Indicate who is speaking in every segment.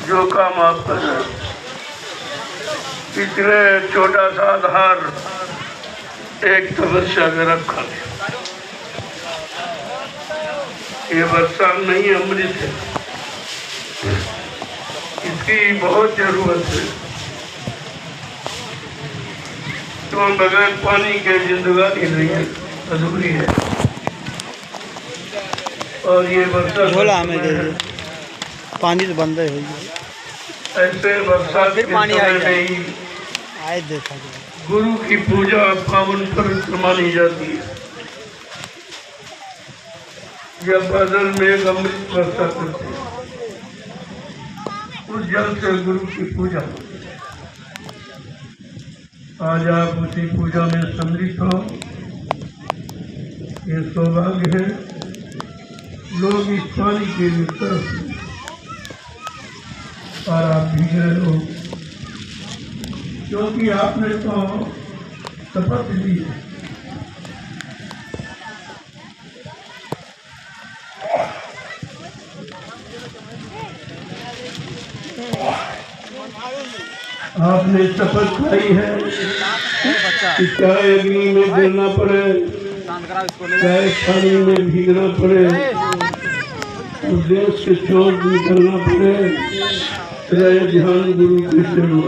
Speaker 1: जो काम आप कर रहे हैं। पिछले छोटा सा आधार एक तपस्या का रखा है। ये वर्षा नहीं अमृत है, इसकी बहुत जरूरत है। तो बगैर पानी के जिंदगी नहीं है, अधूरी है। और ये वर्षा
Speaker 2: झोला हमें दे दे, पानी तो बंद है।
Speaker 1: ऐसे वर्षा के समय में ही
Speaker 2: आए देखा
Speaker 1: गुरु की पूजा पावन पवित्र मानी जाती है। जब बादल में अमृत वर्षा करते हैं, उस जल से गुरु की पूजा। आज आप उसी पूजा में सम्मिलित हो, ये सौभाग्य है। लोग इस पानी के लिए तरसते हैं और आप भीग रहे हो, क्योंकि आपने तो शपथ ली है। आपने शपथ खाई है कि चाहे अग्नि में गिरना पड़े, चाहे पानी में भीगना पड़े, देश से छोड़ निकलना पड़े, चाहे ध्यान गुरु के चरणों,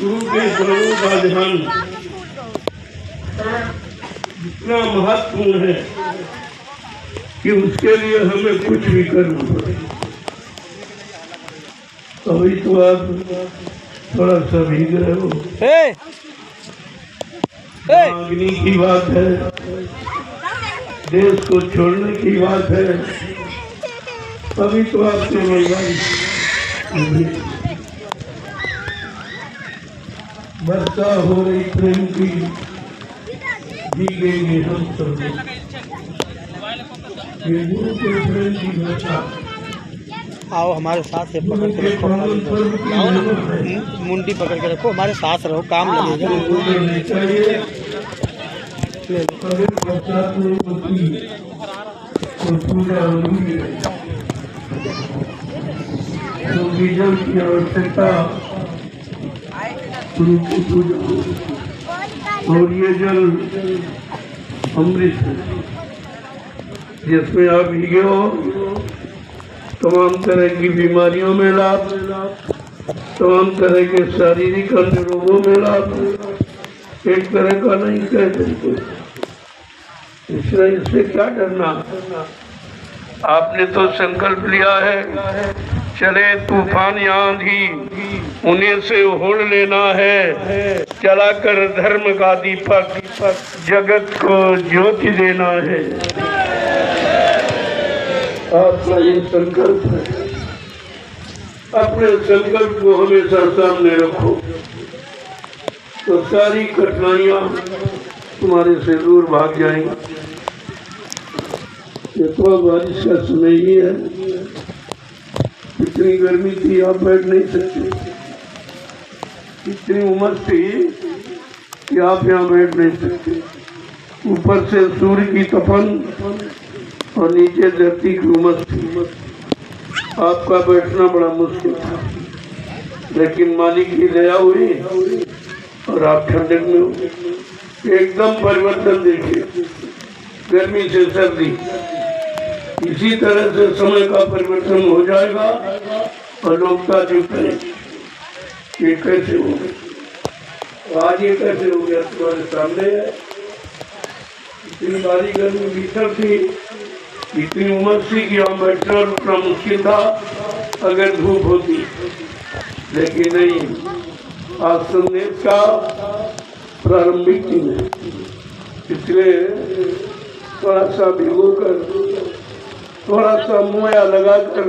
Speaker 1: गुरु के चरणों का ध्यान इतना महत्वपूर्ण है कि उसके लिए हमें कुछ भी करना पड़े। अभी तो आप थोड़ा सा भीग रहे हो। अग्नि की बात है, देश को छोड़ने की बात है। अभी तो आपके वर्षा हो रही प्रेम की, भीगेंगे हम सब। ये गुरु के प्रेम की वर्षा।
Speaker 2: आओ हमारे साथ से पकड़ के रखो, आओ ना, मुंडी पकड़ के रखो, हमारे साथ रहो, काम लगेगा।
Speaker 1: जल की आवश्यकता गुरु की पूजा, और ये जल अमृत है जिसमें आप भीगे हो। तमाम तरह की बीमारियों में लाभ, तमाम तरह के शारीरिक अन्य रोगों में लाभ, एक तरह का नहीं कहते। इसलिए इससे क्या डरना। आपने तो संकल्प लिया है, चले तूफान आंधी उन्हें से ओढ़ लेना है, चलाकर धर्म का दीपक जगत को ज्योति देना है। आपका ये संकल्प है, अपने संकल्प को हमेशा सामने रखो, तो सारी कठिनाइयां तुम्हारे से दूर भाग जाएंगी। ये तो बारिश का समय ही है, इतनी गर्मी थी आप बैठ नहीं सकते, इतनी उमस थी कि आप यहाँ बैठ नहीं सकते। ऊपर से सूर्य की तपन और नीचे धरती की उमस थी, आपका बैठना बड़ा मुश्किल था। लेकिन मालिक की दया हुई और आप ठंडक में हो। एकदम परिवर्तन देखिए, गर्मी से सर्दी, इसी तरह से समय का परिवर्तन हो जाएगा और लोग ताजुब करेंगे ये कैसे हो गया, आज ये कैसे हो गया। तुम्हारे सामने है, इतनी बारी गर्मी भीतर थी, इतनी उम्र थी कि हम बैठना रुकना मुश्किल था अगर धूप होती, लेकिन नहीं। आज संदेश का प्रारंभिक दिन है, इसलिए थोड़ा सा भिगो कर, थोड़ा सा मुया लगाकर,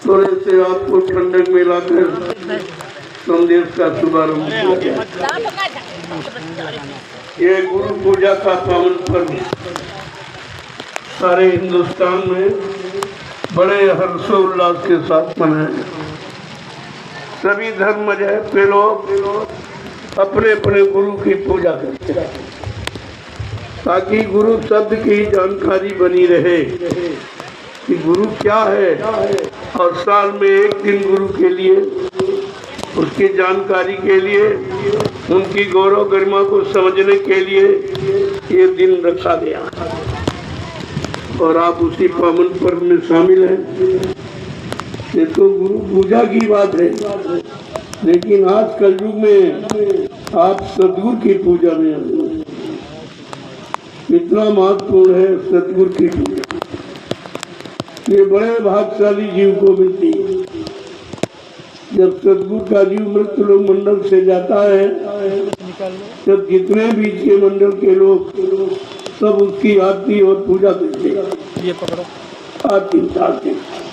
Speaker 1: थोड़े से आपको ठंडक में लाकर संदेश का शुभारंभ किया गया। ये गुरु पूजा का पावन पर्व सारे हिंदुस्तान में बड़े हर्षोल्लास के साथ मनाया। सभी धर्म के लोग अपने अपने गुरु की पूजा करते हैं, ताकि गुरु शब्द की जानकारी बनी रहे कि गुरु क्या है, और साल में एक दिन गुरु के लिए, उसकी जानकारी के लिए, उनकी गौरव गरिमा को समझने के लिए ये दिन रखा गया और आप उसी पावन पर्व में शामिल हैं। ये तो गुरु पूजा की बात है, लेकिन आज कलयुग में आप सदगुरु की पूजा में हैं। कितना महत्वपूर्ण है सदगुरु की पूजा। ये बड़े भाग्यशाली जीव को मिलती है। जब सदगुरु का जीव मृत्यु लोक मंडल से जाता है, तब जितने बीच के मंडल के लोग सब उसकी आरती और पूजा करते हैं।
Speaker 2: ये पकड़ो,
Speaker 1: आरती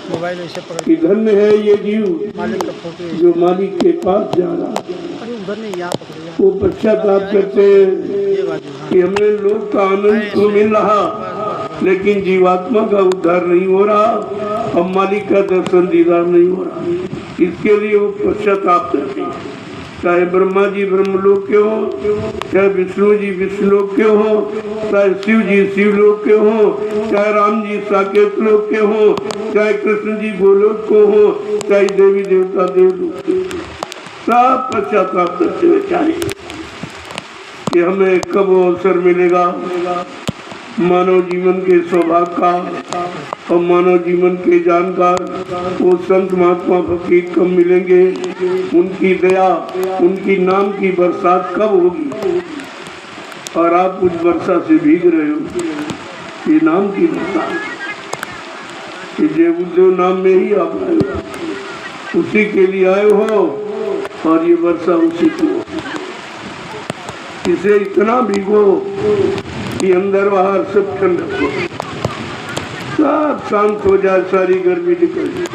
Speaker 2: मोबाइल ऐसे पकड़,
Speaker 1: कि धन्य है ये जीव
Speaker 2: मालिक का फोटो
Speaker 1: जो मालिक के पास जा रहा है।
Speaker 2: अरे उधर नहीं, यहाँ पकड़ो।
Speaker 1: वो पश्चाताप करते हैं कि हमने लोक का आनंद तो मिल रहा, लेकिन जीवात्मा का उद्धार नहीं हो रहा, अब मालिक का दर्शन दीदार नहीं हो रहा। इसके लिए वो पश्चाताप करते हैं। चाहे ब्रह्मा जी ब्रह्मलोक के हो, चाहे विष्णु जी विष्णुलोक के हो, चाहे शिव जी शिवलोक के हो, चाहे राम जी साकेत लोक के हो, चाहे कृष्ण जी गोलोक को हो, चाहे देवी देवता देवलोक के, सब पश्चाताप करते हुए चाहे कि हमें कब अवसर मिलेगा मानव जीवन के सौभाग्य का और मानव जीवन के जानकार वो संत महात्मा फकीर कब मिलेंगे, उनकी दया उनकी नाम की बरसात कब होगी। और आप उस वर्षा से भीग रहे हो, ये नाम की बरसात, ये देवदेव नाम में ही आप आए हो, उसी के लिए आए हो और ये वर्षा उसी को। इसे इतना भिगो कि अंदर बाहर सब ठंडक हो, सब शांत हो जाए, सारी गर्मी निकल जाए।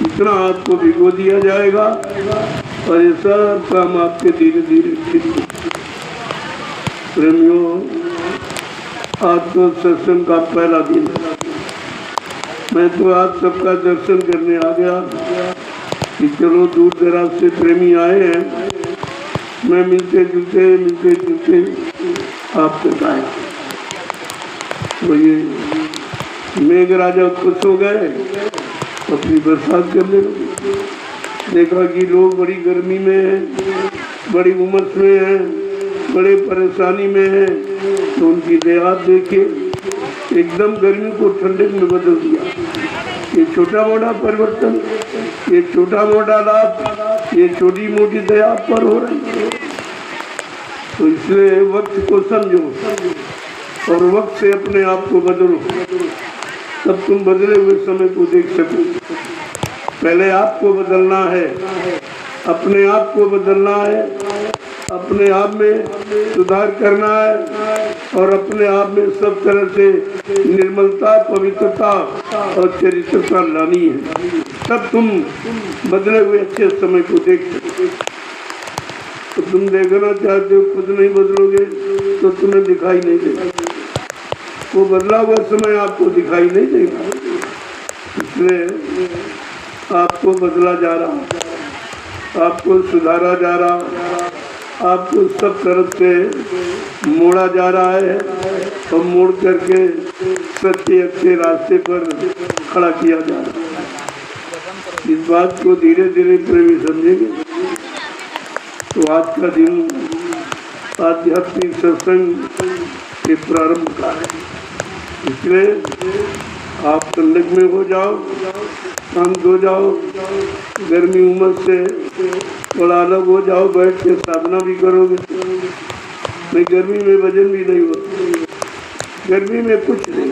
Speaker 1: इतना आपको भिगो दिया जाएगा और ये सब काम आपके धीरे धीरे ठीक हो। प्रेमियों, आज तो सत्संग का पहला दिन, मैं तो आज सबका दर्शन करने आ गया कि चलो दूर दराज से प्रेमी आए हैं, मैं मिलते जुलते आप तक आया। तो ये मेघ राजा खुश हो गए, अपनी बरसात करने लगे। देखा कि लोग बड़ी गर्मी में हैं, बड़ी उमस में हैं, बड़े परेशानी में हैं, तो उनकी देहात देखे एकदम गर्मी को ठंडक में बदल दिया। ये छोटा मोटा परिवर्तन, ये छोटा मोटा लाभ, ये छोटी मोटी दया पर हो रही है। तो इसलिए वक्त को समझो और वक्त से अपने आप को बदलो, तब तुम बदले हुए समय को देख सको। पहले आपको बदलना है, अपने आप को बदलना है, अपने आप में सुधार करना है और अपने आप में सब तरह से निर्मलता, पवित्रता और चरित्रता लानी है। तब तुम बदले हुए अच्छे समय को देख सकते। तो तुम देखना चाहते हो, खुद नहीं बदलोगे तो तुम्हें दिखाई नहीं देगा, वो बदला हुआ समय आपको दिखाई नहीं देगा। इसलिए आपको बदला जा रहा, आपको सुधारा जा रहा, आपको सब तरफ से मोड़ा जा रहा है और मोड़ करके सच्चे अच्छे रास्ते पर खड़ा किया जा रहा है। इस बात को धीरे धीरे प्रेमी समझेंगे तो आज का दिन आध्यात्मिक सत्संग के प्रारंभ का है। इसलिए आप ठंडक में हो जाओ, शांत हो जाओ, गर्मी उमस से थोड़ा अलग हो जाओ, बैठ के साधना भी करोगे। नहीं, गर्मी में भजन भी नहीं होता, गर्मी में कुछ नहीं,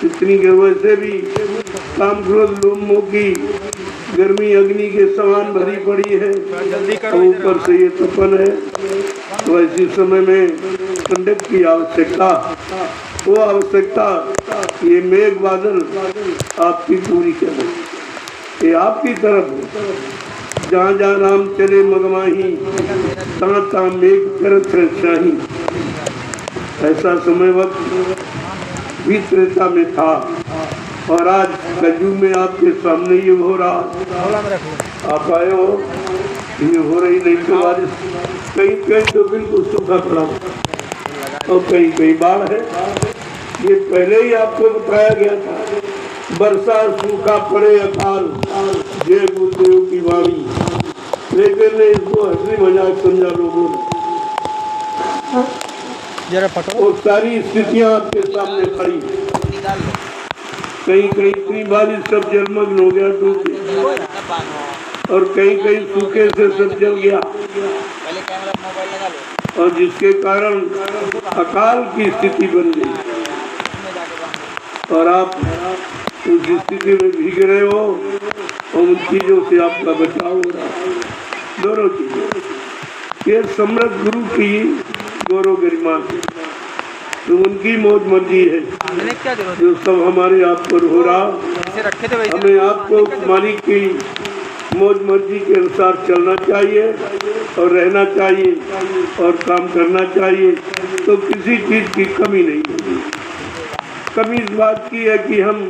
Speaker 1: इतनी वैसे भी काम क्रोध लोभ मोह की गर्मी अग्नि के समान भरी पड़ी है और ऊपर से ये तपन है। तो ऐसे समय में ठंडक की आवश्यकता, वो आवश्यकता ये मेघ बादल आपकी पूरी करे, ये आपकी तरफ हो। जहाँ जहाँ राम चले मगमाही, तहाँ तहाँ मेघ करत है शाही। ऐसा समय वक्त भी त्रेता में था और आज कलयुग में आपके सामने ये हो रहा। आप आए हो, ये हो रही नहीं तो बारिश, कहीं कहीं तो बिल्कुल सूखा पड़ा और कहीं कहीं बाढ़ है। ये पहले ही आपको बताया गया था। वर्षा सूखा पड़े अकाल, जय गुरुदेव की वाणी, लेकिन इसको हंसी मजाक समझा लोगों ने।
Speaker 2: जरा पकड़ो।
Speaker 1: और सारी स्थितियां आपके सामने खड़ी। कहीं कहीं इतनी बारिश सब जलमग्न हो गया डूब गया, और कहीं कहीं सूखे से सब जल गया, और जिसके कारण अकाल की स्थिति बन गई। और आप उस स्थिति में भीग रहे हो और उन चीजों से आपका बचाव हो रहा है। दोनों चीजें ये समृद्ध गुरु की गौरव गरिमा है, तो उनकी मौज मर्जी है जो सब हमारे आप पर हो रहा। हमें आपको मालिक की मौज मर्जी के अनुसार चलना चाहिए और रहना चाहिए और काम करना चाहिए, तो किसी चीज की कमी नहीं होगी। कमी इस बात की है कि हम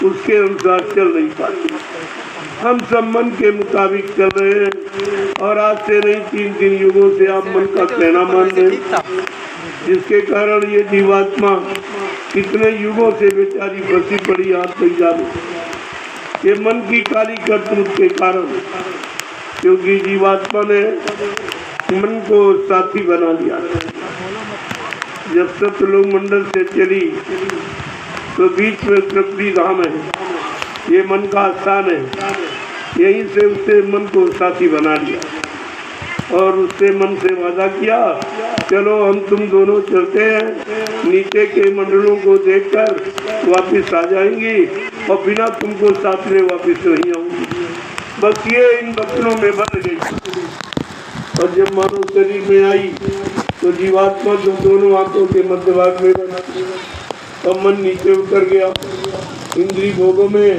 Speaker 1: उसके अनुसार चल नहीं पाते। हम सब मन के मुताबिक चल रहे हैं, और आज से नहीं 3 युगों से आप मन का कहना मान रहे हैं, जिसके कारण ये जीवात्मा कितने युगों से बेचारी फंसी पड़ी आप नहीं जाने। ये मन की काली करतूत के कारण, क्योंकि जीवात्मा ने मन को साथी बना लिया। जब सतलोक मंडल से चली तो बीच में त्रिपुरी धाम है, ये मन का स्थान है। यहीं से उससे मन को साथी बना लिया और उससे मन से वादा किया, चलो हम तुम दोनों चलते हैं, नीचे के मंडलों को देखकर वापस आ जाएंगी और बिना तुमको साथ में वापस नहीं आऊंगी। बस ये इन बचनों में बन गई। और जब मानव शरीर में आई तो जीवात्मा जो दोनों आंखों के मध्य भाग में बना और मन नीचे उतर गया इंद्री भोगों में,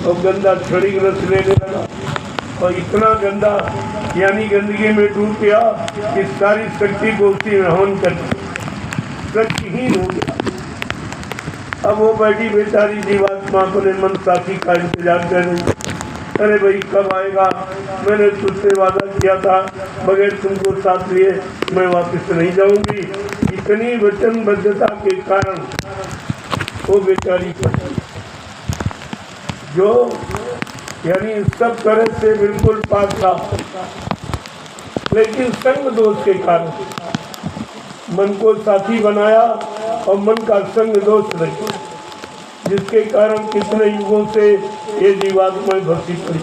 Speaker 1: और गंदा क्षणिक रस लेने लगा, और इतना गंदा यानी गंदगी में डूब गया कि सारी शक्ति को उसी में हवन कर शक्तिहीन हो गया। अब वो बैठी बेचारी जीवात्मा अपने मन साथी का इंतजार कर रही। अरे भाई कब आएगा, मैंने तुझसे वादा किया था बगैर तुमको साथ लिए मैं वापस नहीं जाऊंगी। इतनी वचनबद्धता के कारण वो बेचारी जो यानी सब तरह से बिल्कुल पाक था, लेकिन संग दोष के कारण मन को साथी बनाया और मन का संग दोष रही, जिसके कारण कितने युगों से ये जीवात्माएं भक्ति पड़ी।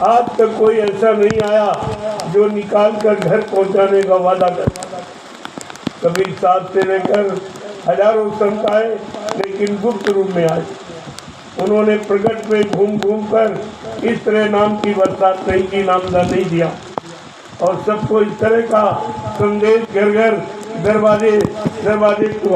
Speaker 1: आज तक कोई ऐसा नहीं आया जो निकाल कर घर पहुंचाने का वादा करता। कबीर साहब से लेकर हजारों संत आए, लेकिन गुप्त रूप में आए। उन्होंने प्रकट में घूम घूम कर इस तरह नाम की बरसात नहीं की, नामदान नहीं दिया, और सबको इस तरह का संदेश घर घर दरवाजे